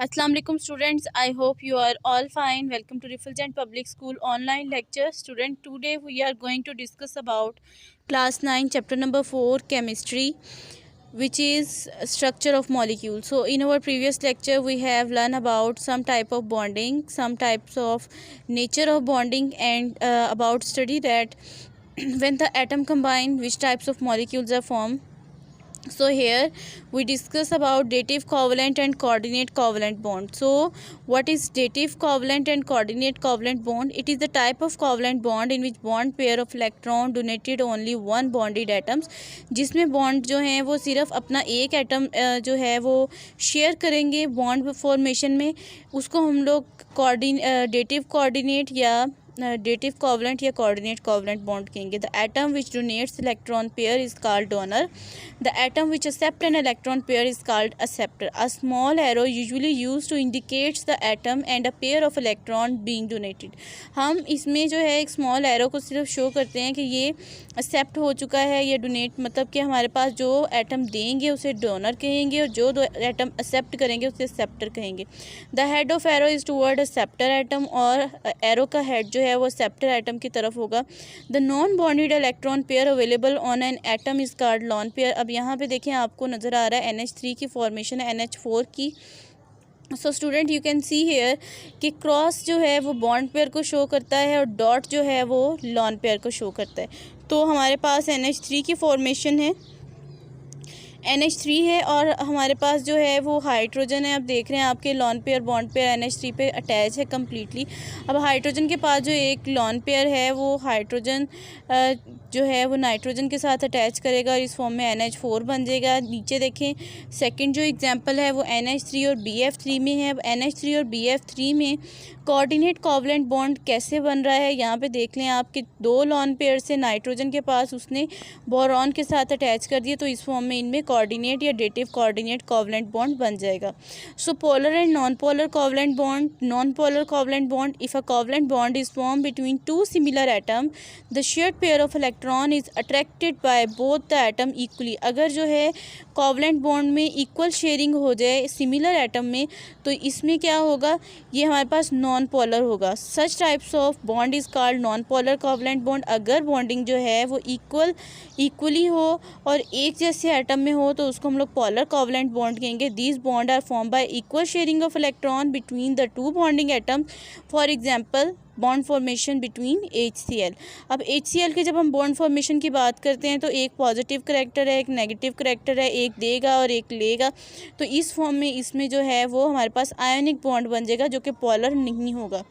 Assalamu alaikum students. I hope you are all fine. Welcome to Refulgent Public School online lecture. Student, today we are going to discuss about class 9 chapter number 4 chemistry, which is structure of molecules. So in our previous lecture we have learned about some type of bonding, some types of nature of bonding, and about study that when the atom combine, which types of molecules are formed. So here we discuss about dative covalent and coordinate covalent bond. So what is dative covalent and coordinate covalent bond? It is the type of covalent bond in which bond pair of electron donated only one bonded atoms, जिसमें bond जो हैं वो सिर्फ अपना एक atom जो है वो शेयर करेंगे बॉन्ड फॉर्मेशन में, उसको हम लोग डेटिव कोऑर्डिनेट या डेटिव कोवलेंट या कोऑर्डिनेट कोवलेंट बॉन्ड कहेंगे. The atom which donates electron pair is called donor. The atom which accept an electron pair is called acceptor. A small arrow usually use to indicates the atom and a pair of electron being donated. हम इसमें जो है एक small arrow को सिर्फ show करते हैं कि ये एक्सेप्ट हो चुका है या डोनेट, मतलब कि हमारे पास जो एटम देंगे उसे डोनर कहेंगे और जो दो एटम एक्सेप्ट करेंगे उसे एक्सेप्टर कहेंगे. The head of arrow is toward acceptor atom, और एरो का हेड जो है वो एक्सेप्टर एटम की तरफ होगा. The non bonded electron pair available on an atom is called lone pair. अब यहाँ पे देखें आपको नज़र आ रहा है NH3 की फॉर्मेशन है NH4 की. So student you can see here कि क्रॉस जो है वो बॉन्ड पेयर को शो करता है और डॉट जो है वो लॉन पेयर को शो करता है. तो हमारे पास NH3 की फॉर्मेशन है, NH3 है, और हमारे पास जो है वो हाइड्रोजन है. अब देख रहे हैं आपके lone pair bond pair NH3 पे अटैच है कम्प्लीटली. अब हाइड्रोजन के पास जो एक लॉन पेयर है वो हाइड्रोजन जो है वो नाइट्रोजन के साथ अटैच करेगा और इस फॉर्म में NH4 बन जाएगा. नीचे देखें सेकंड जो एग्जांपल है वो NH3 और BF3 में है. अब NH3 और BF3 में कोऑर्डिनेट कोवलेंट बॉन्ड कैसे बन रहा है यहाँ पे देख लें आप कि दो लॉन पेयर से नाइट्रोजन के पास उसने बोरॉन के साथ अटैच कर दिया, तो इस फॉर्म में इनमें कोऑर्डिनेट या डेटिव कोऑर्डिनेट कोवलेंट बॉन्ड बन जाएगा. So polar and non polar covalent bond. Non polar covalent bond, if a covalent bond is form between two similar atom, the shared pair of electron is attracted by both the atom equally. अगर जो है covalent bond में equal sharing हो जाए similar atom में, तो इसमें क्या होगा, ये हमारे पास नॉन पोलर होगा. Such types of bond is called non polar covalent bond. अगर बॉन्डिंग जो है वो इक्वली हो और एक जैसे एटम में हो तो उसको हम लोग पोलर कोवलेंट बॉन्ड कहेंगे. These bond are form by equal sharing of electron between the two bonding atoms. For example bond formation between HCl. अब HCl के जब हम बॉन्ड फॉर्मेशन की बात करते हैं तो एक पॉजिटिव करैक्टर है, एक नेगेटिव करैक्टर है, एक देगा और एक लेगा. तो इस फॉर्म में इसमें जो है वो हमारे पास आयोनिक बॉन्ड बन जाएगा जो कि पोलर नहीं होगा.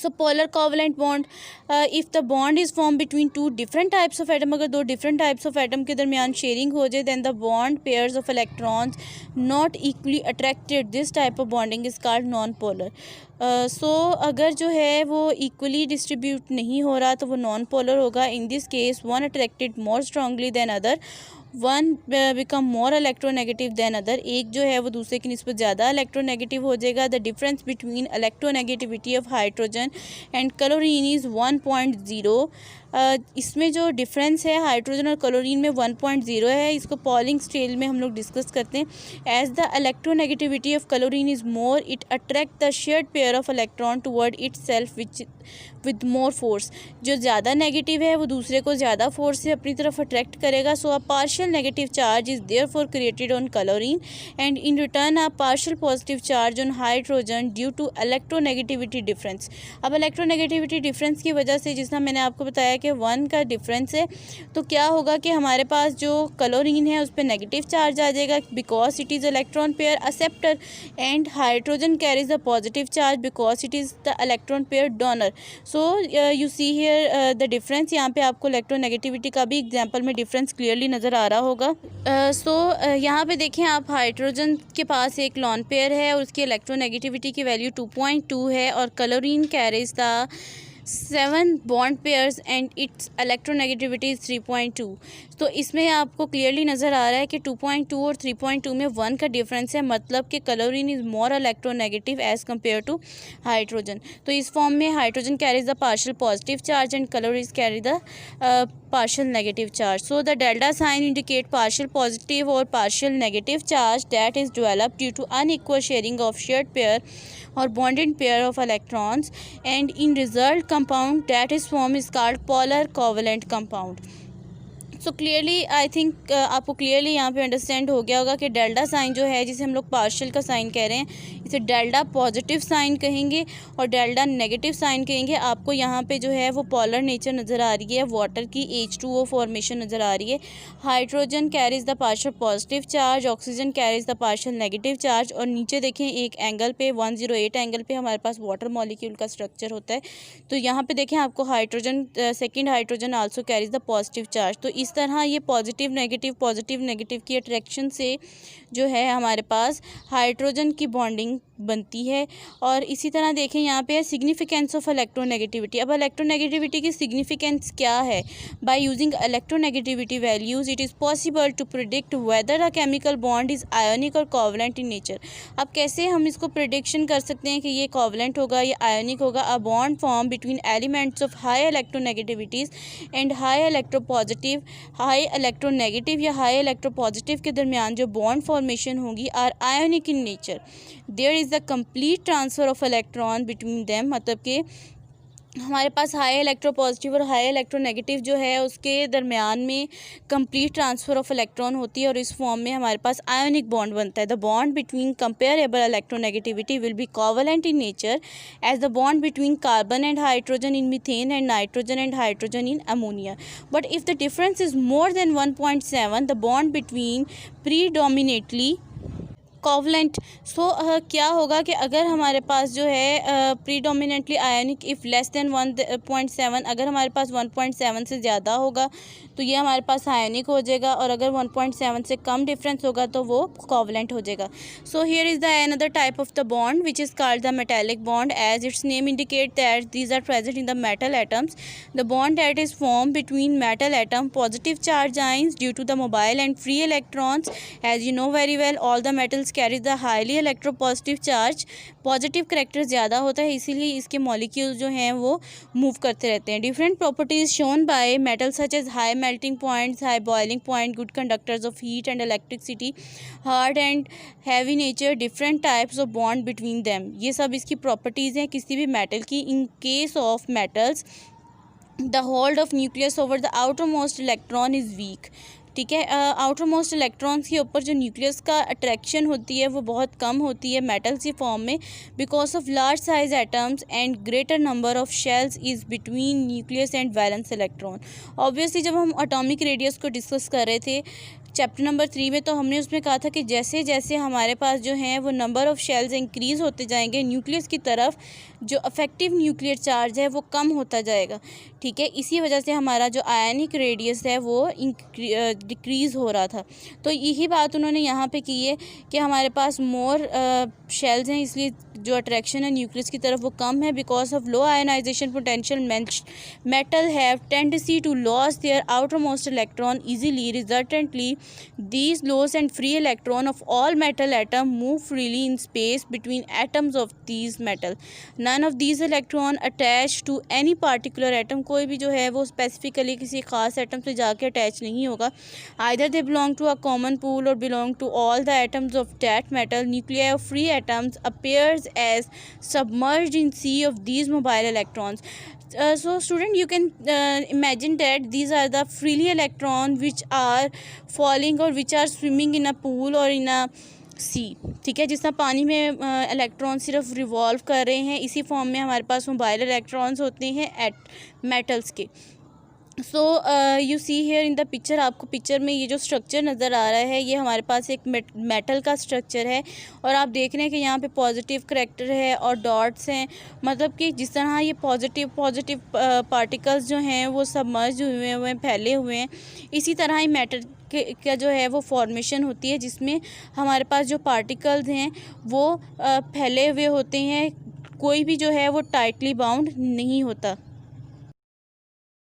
So polar covalent bond, if the bond is form between two different types of atom. अगर दो डिफरेंट टाइप्स ऑफ एटम के दरमियान शेयरिंग हो जाए, then the bond pairs of electrons not equally attracted, this type of bonding is called non polar. So अगर जो है वो इक्वली डिस्ट्रीब्यूट नहीं हो रहा तो वो नॉन पोलर होगा. In this case one attracted more strongly than other, one become more electronegative than other. एक जो है वो दूसरे की निस्बत ज़्यादा इलेक्ट्रोनेगेटिव हो जाएगा. The difference between electronegativity of hydrogen and chlorine is 1.0. इसमें जो डिफरेंस है हाइड्रोजन और क्लोरीन में 1.0 है. इसको पॉलिंग स्केल में हम लोग डिस्कस करते हैं. As the electronegativity of chlorine is more, it attract the shared pair of electron toward itself with more force. जो ज़्यादा नेगेटिव है वो दूसरे को ज़्यादा फोर्स से अपनी तरफ अट्रैक्ट करेगा. So a partial negative charge is therefore created on chlorine and in return a partial positive charge on hydrogen due to electronegativity difference. अब इलेक्ट्रोनेगेटिविटी डिफरेंस की वजह से, जिसना मैंने आपको बताया कि 1 का डिफरेंस है, तो क्या होगा कि हमारे पास जो क्लोरीन है उस पर नेगेटिव चार्ज आ जाएगा because it is electron pair acceptor, and hydrogen carries the positive charge because it is the electron pair donor. So you see here the difference. यहाँ पे आपको इलेक्ट्रोनेगेटिविटी का भी एग्जांपल में डिफरेंस क्लियरली नज़र आ रहा होगा. यहाँ पे देखें आप, हाइड्रोजन के पास एक लॉन पेयर है और उसकी इलेक्ट्रोनेगेटिविटी की वैल्यू 2.2 है और chlorine carries the 7 bond pairs and its electronegativity is 3.2। तो इसमें आपको क्लियरली नज़र आ रहा है कि 2.2 और 3.2 में 1 का डिफरेंस है, मतलब कि chlorine is more electronegative as compare to hydrogen. तो इस फॉर्म में hydrogen carries the partial positive charge and chlorine carry the partial negative charge. So the delta sign indicate partial positive or partial negative charge that is developed due to unequal sharing of shared pair or bonded pair of electrons, and in result compound that is formed is called polar covalent compound. So clearly I think आपको clearly यहाँ पे understand हो गया होगा कि delta sign जो है, जिसे हम लोग पार्शियल का साइन कह रहे हैं, इसे डेल्टा पॉजिटिव साइन कहेंगे और डेल्टा नेगेटिव साइन कहेंगे। आपको यहाँ पे जो है वो पोलर नेचर नज़र आ रही है, वाटर की H2O फॉर्मेशन नज़र आ रही है। Hydrogen carries the partial positive charge, oxygen carries the partial negative charge, और नीचे देखें एक एंगल पे 108 एंगल पे हमारे पास वाटर मॉलिक्यूल का स्ट्रक्चर होता है। तो यहाँ पे देखें आपको hydrogen second hydrogen also carries the positive charge. तो इस तरह ये पॉजिटिव नेगेटिव की अट्रैक्शन से जो है हमारे पास हाइड्रोजन की बॉन्डिंग बनती है। और इसी तरह देखें यहाँ पे है सिग्निफिकेंस ऑफ इलेक्ट्रोनेगेटिविटी। अब इलेक्ट्रोनेगेटिविटी की सिग्निफिकेंस क्या है? By using electronegativity values it is possible to predict whether a chemical bond is ionic or covalent in nature. अब कैसे हम इसको प्रिडिक्शन कर सकते हैं कि ये कोवलेंट होगा या आयोनिक होगा? A bond form between elements of high electronegativities and high electronegative या हाई इलेक्ट्रोपॉजिटिव के दरमियान जो बॉन्ड फॉर्मेशन होगी are ionic in nature. There is the complete transfer of electron between them, मतलब कि हमारे पास हाई इलेक्ट्रोपॉजिटिव और हाई इलेक्ट्रोनेगेटिव जो है उसके दरमियान में कंप्लीट ट्रांसफ़र ऑफ इलेक्ट्रॉन होती है और इस फॉर्म में हमारे पास आयोनिक बॉन्ड बनता है। The bond between comparable electronegativity will be covalent in nature as the bond between carbon and hydrogen in methane and nitrogen and hydrogen in ammonia. But if the difference is more than 1.7 the bond between predominately covalent. So क्या होगा कि अगर हमारे पास जो है predominantly ionic if less than 1.7, अगर हमारे पास 1.7 से ज़्यादा होगा तो ये हमारे पास आयोनिक हो जाएगा, और अगर 1.7 से कम डिफरेंस होगा तो वो कोवलेंट हो जाएगा। So here is the another type of the bond which is called the metallic bond as its name indicate that these are present in the metal atoms. The bond that is form between metal atom positive charge ions due to the mobile and free electrons. As you know very well all the metals carry the highly electropositive charge. Positive character ज़्यादा होता है, इसीलिए इसके molecule जो हैं वो move करते रहते हैं। Different properties shown by metal such as high melting points, high boiling point, good conductors of heat and electricity, hard and heavy nature, different types of bond between them. ये सब इसकी properties हैं किसी भी metal की। In case of metals the hold of nucleus over the outer most electron is weak. ठीक है, outer most electrons के ऊपर जो न्यूक्लियस का अट्रैक्शन होती है वो बहुत कम होती है मेटल्स की फॉर्म में, because of large size atoms and greater number of shells is between nucleus and valence electron. Obviously जब हम एटॉमिक रेडियस को डिस्कस कर रहे थे चैप्टर नंबर 3 में, तो हमने उसमें कहा था कि जैसे जैसे हमारे पास जो है वो नंबर ऑफ़ शेल्स इंक्रीज़ होते जाएंगे न्यूक्लियस की तरफ, जो अफेक्टिव न्यूक्लियर चार्ज है वो कम होता जाएगा। ठीक है, इसी वजह से हमारा जो आयनिक रेडियस है वो डिक्रीज़ हो रहा था। तो यही बात उन्होंने यहाँ पे की है कि हमारे पास मोर शेल्स हैं, इसलिए जो अट्रैक्शन है न्यूक्लियस की तरफ वो कम है। Because of low ionization potential metal have tendency to loss their outer most electron easily. Resultantly these loose and free electron of all metal atom move freely in space between atoms of these metal. None of these electron attach to any particular atom. कोई भी जो है वो specifically किसी खास atom से जाके attach नहीं होगा. Either they belong to a common pool or belong to all the atoms of that metal. Nuclei of free atoms appears as submerged in sea of these mobile electrons. So student, you can imagine that these are the freely electron which are falling or which are swimming in a pool or in a sea. ठीक है, जिस तरह पानी में electron सिर्फ revolve कर रहे हैं, इसी फॉर्म में हमारे पास मोबाइल इलेक्ट्रॉन्स होते हैं एट मेटल्स के। So you see here in the picture, आपको पिक्चर में ये जो स्ट्रक्चर नज़र आ रहा है ये हमारे पास एक मेटल का स्ट्रक्चर है, और आप देख रहे हैं कि यहाँ पे पॉजिटिव करैक्टर है और डॉट्स हैं। मतलब कि जिस तरह ये पॉजिटिव पार्टिकल्स जो हैं वो सबमर्ज हुए हैं, फैले हुए हैं, इसी तरह ही मैटर का जो है वो फॉर्मेशन होती है जिसमें हमारे पास जो पार्टिकल्स हैं वो फैले हुए होते हैं, कोई भी जो है वो टाइटली बाउंड नहीं होता।